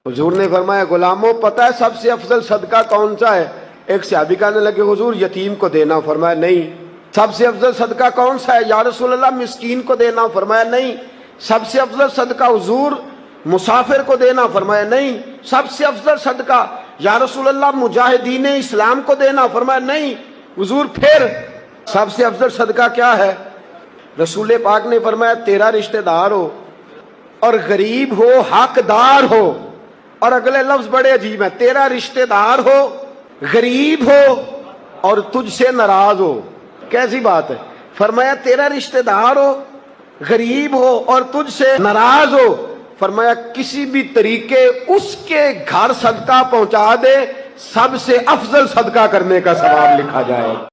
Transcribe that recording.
हुजूर ने फरमाया, गुलामों पता है सबसे अफजल सदका कौन सा है? एक सहाबी कहने लगे, हुजूर यतीम को देना। फरमाया नहीं। सबसे अफजल सदका कौन सा है? या रसूल अल्लाह मिस्कीन को देना। फरमाया नहीं। सबसे अफजल सदका हुजूर मुसाफिर को देना। फरमाया नहीं। सबसे अफजल सदका या रसूल अल्लाह मुजाहिदीन इस्लाम को देना। फरमाया नहीं। हुजूर फिर सबसे अफजल सदका क्या है? रसूल पाक ने फरमाया, तेरा रिश्तेदार हो और गरीब हो, हकदार हो। और अगले लफ्ज बड़े अजीब है, तेरा रिश्तेदार हो, गरीब हो और तुझसे नाराज हो। कैसी बात है? फरमाया तेरा रिश्तेदार हो, गरीब हो और तुझसे नाराज हो। फरमाया किसी भी तरीके उसके घर सदका पहुंचा दे, सबसे अफजल सदका करने का सवाब लिखा जाए।